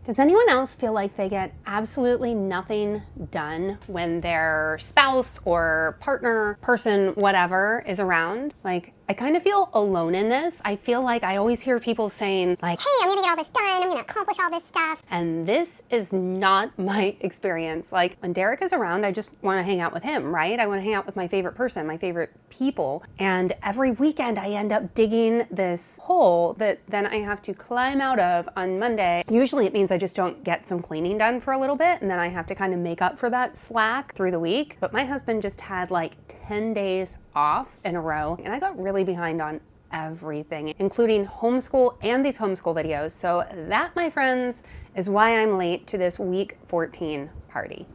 Does anyone else feel like they get absolutely nothing done when their spouse or partner, person, whatever is around? Like, I kind of feel alone in this. I feel like I always hear people saying like, hey, I'm gonna get all this done, I'm gonna accomplish all this stuff. And this is not my experience. Like, when Derek is around, I just wanna hang out with him, right? I wanna hang out with my favorite person, my favorite people. And every weekend I end up digging this hole that then I have to climb out of on Monday. Usually it means I just don't get some cleaning done for a little bit, and then I have to kind of make up for that slack through the week. But my husband just had like 10 days off in a row, and I got really behind on everything, including homeschool and these homeschool videos. So that, my friends, is why I'm late to this week 14 party.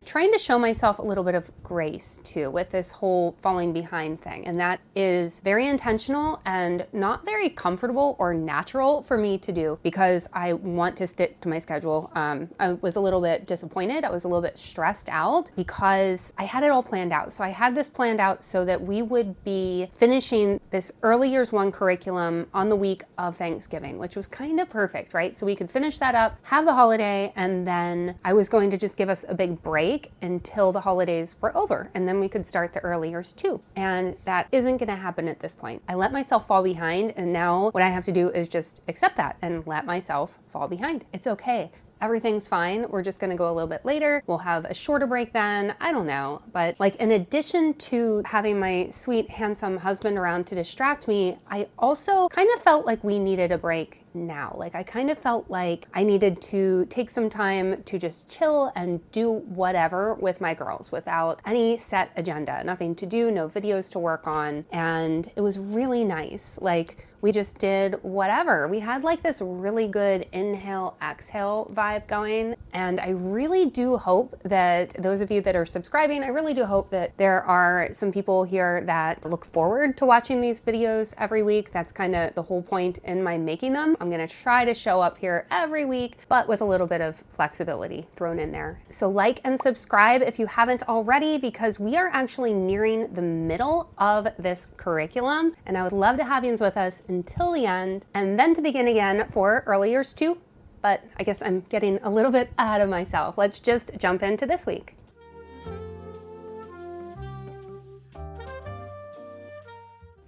Trying to show myself a little bit of grace too with this whole falling behind thing, and that is very intentional and not very comfortable or natural for me to do because I want to stick to my schedule. I was a little bit disappointed. I was a little bit stressed out because I had it all planned out. So I had this planned out so that we would be finishing this early years 1 curriculum on the week of Thanksgiving, which was kind of perfect, right? So we could finish that up, have the holiday, and then I was going to just give us a big break until the holidays were over, and then we could start the early years too. And that isn't gonna happen at this point. I let myself fall behind, and now what I have to do is just accept that and let myself fall behind. It's okay. Everything's fine. We're just gonna go a little bit later. We'll have a shorter break then. I don't know. But like, in addition to having my sweet, handsome husband around to distract me, I also kind of felt like we needed a break now. Like, I kind of felt like I needed to take some time to just chill and do whatever with my girls without any set agenda. Nothing to do, no videos to work on. And it was really nice. Like, we just did whatever. We had like this really good inhale, exhale vibe going. And I really do hope that those of you that are subscribing, I really do hope that there are some people here that look forward to watching these videos every week. That's kind of the whole point in my making them. I'm gonna try to show up here every week, but with a little bit of flexibility thrown in there. So like and subscribe if you haven't already, because we are actually nearing the middle of this curriculum. And I would love to have you with us until the end, and then to begin again for early years 2. But I guess I'm getting a little bit ahead of myself. Let's just jump into this week.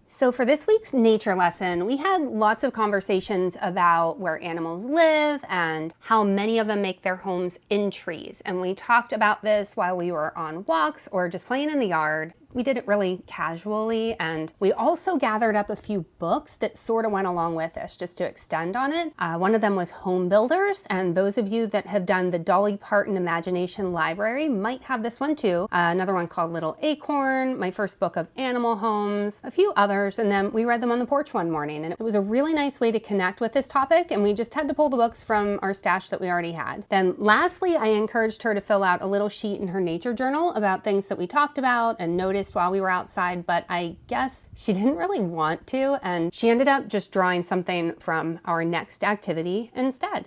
So for this week's nature lesson, we had lots of conversations about where animals live and how many of them make their homes in trees. And we talked about this while we were on walks or just playing in the yard. We did it really casually, and we also gathered up a few books that sort of went along with this just to extend on it. One of them was Home Builders, and those of you that have done the Dolly Parton Imagination Library might have this one too. Another one called Little Acorn, my first book of animal homes, a few others, and then we read them on the porch one morning, and it was a really nice way to connect with this topic, and we just had to pull the books from our stash that we already had. Then lastly, I encouraged her to fill out a little sheet in her nature journal about things that we talked about and noticed while we were outside, but I guess she didn't really want to, and she ended up just drawing something from our next activity instead.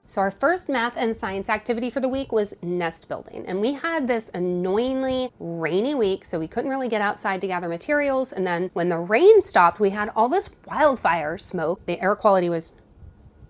So our first math and science activity for the week was nest building. And we had this annoyingly rainy week, so we couldn't really get outside to gather materials. And then when the rain stopped, we had all this wildfire smoke. The air quality was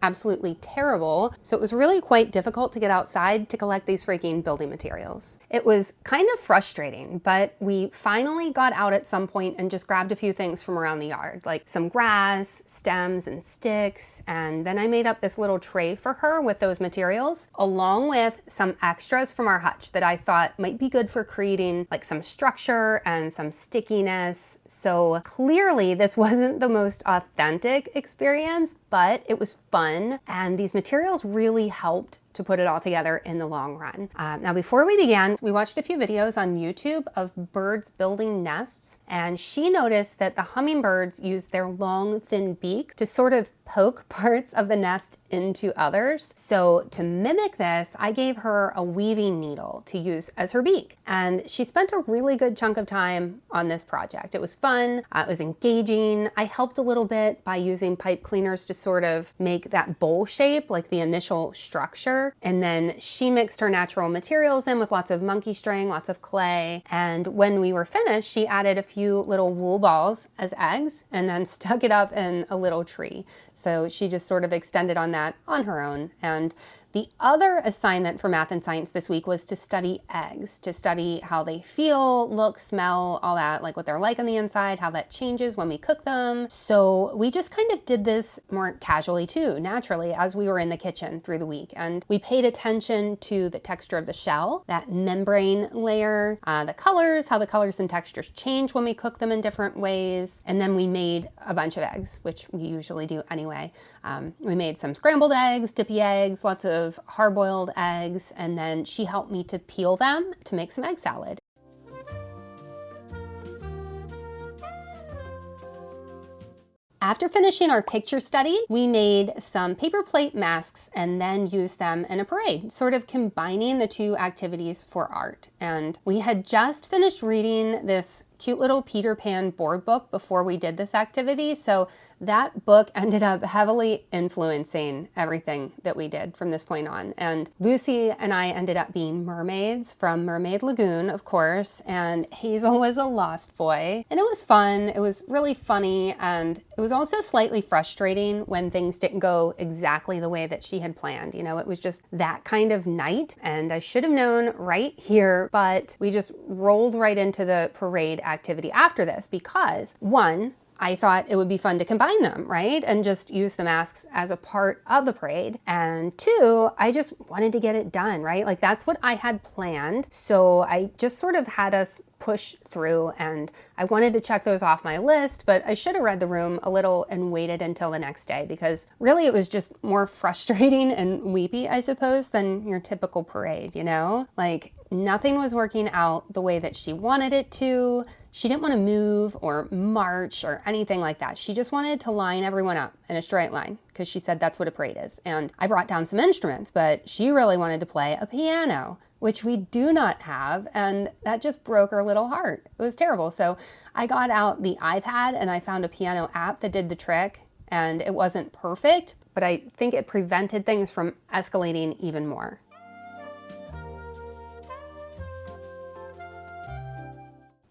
absolutely terrible. So it was really quite difficult to get outside to collect these freaking building materials. It was kind of frustrating, but we finally got out at some point and just grabbed a few things from around the yard, like some grass, stems, and sticks. And then I made up this little tray for her with those materials, along with some extras from our hutch that I thought might be good for creating like some structure and some stickiness. So clearly this wasn't the most authentic experience, but it was fun. And these materials really helped to put it all together in the long run. Now, before we began, we watched a few videos on YouTube of birds building nests, and she noticed that the hummingbirds use their long, thin beak to sort of poke parts of the nest into others. So to mimic this, I gave her a weaving needle to use as her beak. And she spent a really good chunk of time on this project. It was fun, it was engaging. I helped a little bit by using pipe cleaners to sort of make that bowl shape, like the initial structure. And then she mixed her natural materials in with lots of monkey string, lots of clay. And when we were finished, she added a few little wool balls as eggs and then stuck it up in a little tree. So she just sort of extended on that on her own. And the other assignment for math and science this week was to study eggs, to study how they feel, look, smell, all that, like what they're like on the inside, how that changes when we cook them. So we just kind of did this more casually too, naturally, as we were in the kitchen through the week. And we paid attention to the texture of the shell, that membrane layer, the colors, how the colors and textures change when we cook them in different ways. And then we made a bunch of eggs, which we usually do anyway. We made some scrambled eggs, dippy eggs, lots of hard-boiled eggs, and then she helped me to peel them to make some egg salad. After finishing our picture study, we made some paper plate masks and then used them in a parade, sort of combining the two activities for art. And we had just finished reading this cute little Peter Pan board book before we did this activity, so that book ended up heavily influencing everything that we did from this point on. And Lucy and I ended up being mermaids from Mermaid Lagoon, of course, and Hazel was a lost boy. And it was fun, it was really funny, and it was also slightly frustrating when things didn't go exactly the way that she had planned. You know, it was just that kind of night, and I should have known right here, but we just rolled right into the parade activity after this because, one, I thought it would be fun to combine them, right? And just use the masks as a part of the parade. And two, I just wanted to get it done, right? Like that's what I had planned. So I just sort of had us push through and I wanted to check those off my list, but I should have read the room a little and waited until the next day because really it was just more frustrating and weepy, I suppose, than your typical parade, you know? Like nothing was working out the way that she wanted it to. She didn't want to move or march or anything like that. She just wanted to line everyone up in a straight line because she said that's what a parade is. And I brought down some instruments, but she really wanted to play a piano, which we do not have, and that just broke her little heart. It was terrible. So I got out the iPad and I found a piano app that did the trick, and it wasn't perfect, but I think it prevented things from escalating even more.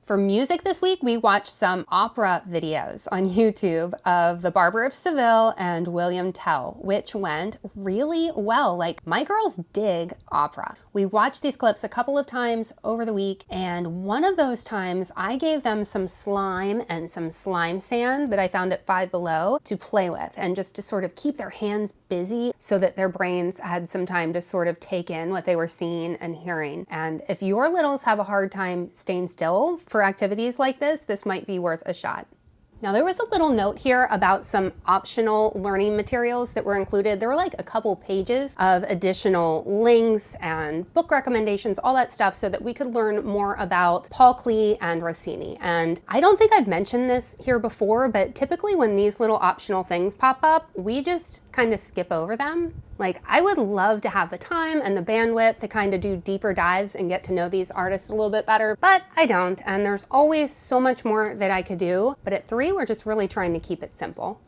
For music this week, we watched some opera videos on YouTube of The Barber of Seville and William Tell, which went really well. Like, my girls dig opera. We watched these clips a couple of times over the week, and one of those times I gave them some slime and some slime sand that I found at Five Below to play with, and just to sort of keep their hands busy so that their brains had some time to sort of take in what they were seeing and hearing. And if your littles have a hard time staying still for activities like this might be worth a shot. Now there was a little note here about some optional learning materials that were included. There were like a couple pages of additional links and book recommendations, all that stuff, so that we could learn more about Paul Klee and Rossini. And I don't think I've mentioned this here before, but typically when these little optional things pop up, we just kind of skip over them. Like, I would love to have the time and the bandwidth to kind of do deeper dives and get to know these artists a little bit better, but I don't, and there's always so much more that I could do. But at 3, we're just really trying to keep it simple.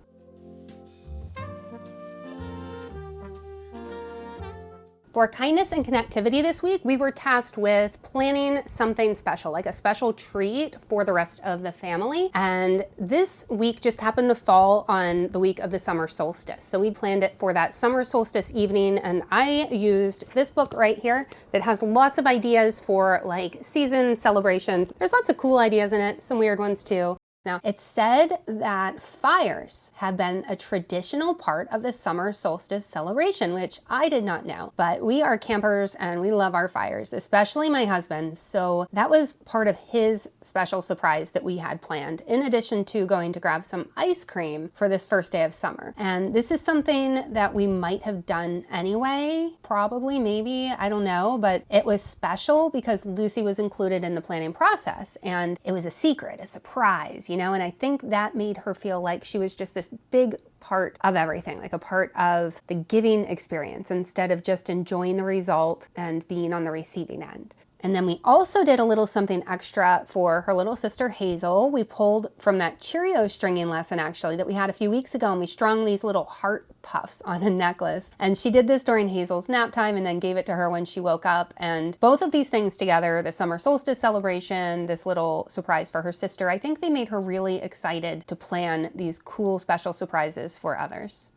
For kindness and connectivity this week, we were tasked with planning something special, like a special treat for the rest of the family. And this week just happened to fall on the week of the summer solstice. So we planned it for that summer solstice evening, and I used this book right here that has lots of ideas for like season celebrations. There's lots of cool ideas in it, some weird ones too. Now, it's said that fires have been a traditional part of the summer solstice celebration, which I did not know. But we are campers and we love our fires, especially my husband. So that was part of his special surprise that we had planned, in addition to going to grab some ice cream for this first day of summer. And this is something that we might have done anyway, probably, maybe, I don't know, but it was special because Lucy was included in the planning process, and it was a secret, a surprise, you know, and I think that made her feel like she was just this big part of everything, like a part of the giving experience instead of just enjoying the result and being on the receiving end. And then we also did a little something extra for her little sister Hazel. We pulled from that Cheerio stringing lesson actually that we had a few weeks ago, and we strung these little heart puffs on a necklace. And she did this during Hazel's nap time and then gave it to her when she woke up. And both of these things together, the summer solstice celebration, this little surprise for her sister, I think they made her really excited to plan these cool special surprises for others.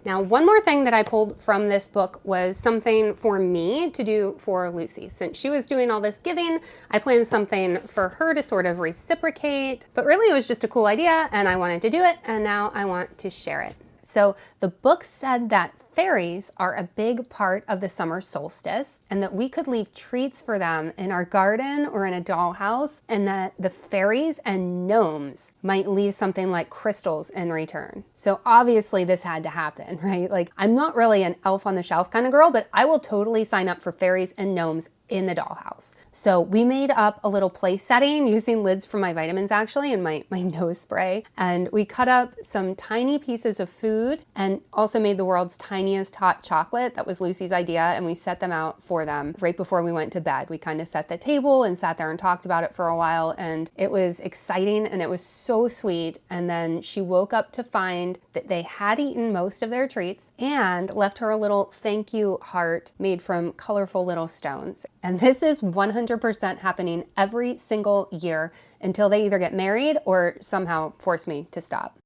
Now, one more thing that I pulled from this book was something for me to do for Lucy. Since she was doing all this giving, I planned something for her to sort of reciprocate, but really it was just a cool idea and I wanted to do it, and now I want to share it. So the book said that fairies are a big part of the summer solstice and that we could leave treats for them in our garden or in a dollhouse, and that the fairies and gnomes might leave something like crystals in return. So obviously this had to happen, right? Like, I'm not really an elf on the shelf kind of girl, but I will totally sign up for fairies and gnomes in the dollhouse. So we made up a little place setting using lids from my vitamins actually and my nose spray. And we cut up some tiny pieces of food and also made the world's tiniest hot chocolate. That was Lucy's idea. And we set them out for them right before we went to bed. We kind of set the table and sat there and talked about it for a while. And it was exciting and it was so sweet. And then she woke up to find that they had eaten most of their treats and left her a little thank you heart made from colorful little stones. And this is 100% happening every single year until they either get married or somehow force me to stop.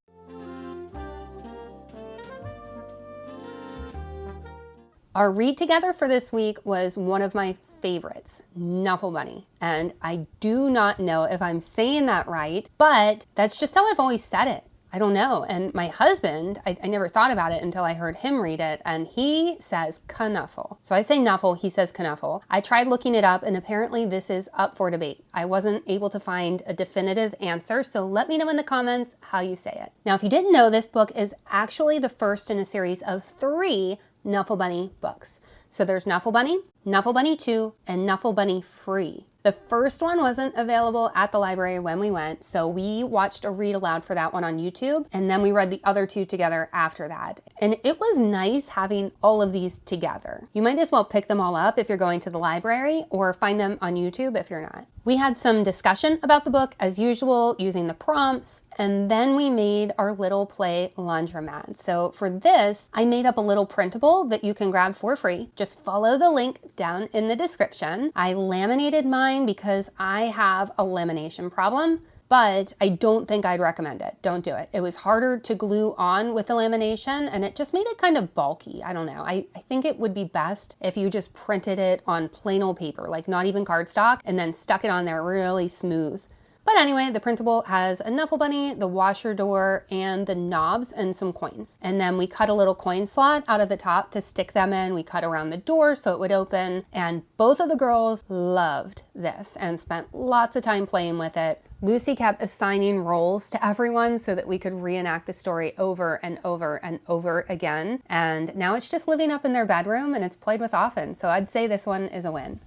Our read together for this week was one of my favorites, KNUFFLE Bunny. And I do not know if I'm saying that right, but that's just how I've always said it. I don't know. And my husband, I never thought about it until I heard him read it, and he says knuffle. So I say knuffle, he says knuffle. I tried looking it up and apparently this is up for debate. I wasn't able to find a definitive answer, so let me know in the comments how you say it. Now, if you didn't know, this book is actually the first in a series of 3 KNUFFLE Bunny books. So there's KNUFFLE Bunny 2, and KNUFFLE Bunny Free. The first one wasn't available at the library when we went, so we watched a read aloud for that one on YouTube, and then we read the other 2 together after that. And it was nice having all of these together. You might as well pick them all up if you're going to the library, or find them on YouTube if you're not. We had some discussion about the book as usual using the prompts, and then we made our little play laundromat. So for this, I made up a little printable that you can grab for free. Just follow the link down in the description. I laminated mine because I have a lamination problem, but I don't think I'd recommend it. Don't do it. It was harder to glue on with the lamination and it just made it kind of bulky. I don't know. I think it would be best if you just printed it on plain old paper, like not even cardstock, and then stuck it on there really smooth. But anyway, the printable has a KNUFFLE Bunny, the washer door, and the knobs and some coins. And then we cut a little coin slot out of the top to stick them in. We cut around the door so it would open. And both of the girls loved this and spent lots of time playing with it. Lucy kept assigning roles to everyone so that we could reenact the story over and over and over again. And now it's just living up in their bedroom and it's played with often. So I'd say this one is a win.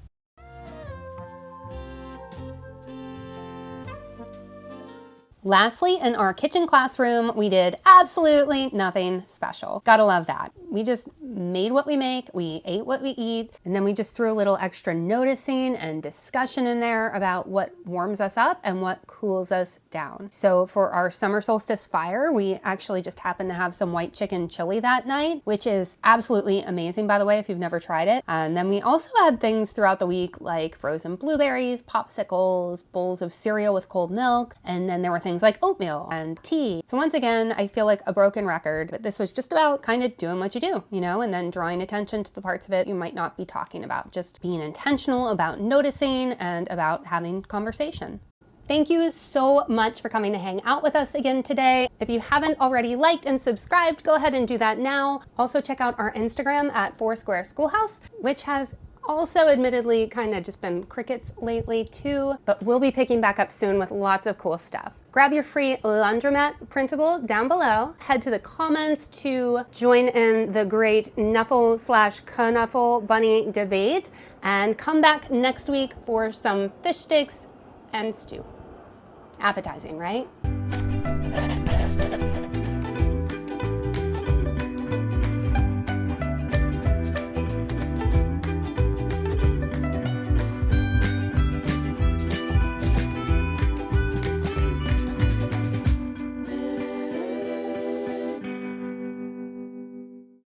Lastly, in our kitchen classroom, we did absolutely nothing special. Gotta love that. We just made what we make, we ate what we eat, and then we just threw a little extra noticing and discussion in there about what warms us up and what cools us down. So for our summer solstice fire, we actually just happened to have some white chicken chili that night, which is absolutely amazing, by the way, if you've never tried it. And then we also had things throughout the week like frozen blueberries, popsicles, bowls of cereal with cold milk, and then there were things like oatmeal and tea. So once again, I feel like a broken record, but this was just about kind of doing what you do, you know, and then drawing attention to the parts of it you might not be talking about. Just being intentional about noticing and about having conversation. Thank you so much for coming to hang out with us again today. If you haven't already liked and subscribed, go ahead and do that now. Also check out our Instagram at Foursquare Schoolhouse, which has also admittedly kind of just been crickets lately too, but we'll be picking back up soon with lots of cool stuff. Grab your free laundromat printable down below. Head to the comments to join in the great KNUFFLE/KNUFFLE Bunny debate, and come back next week for some fish sticks and stew. Appetizing, right?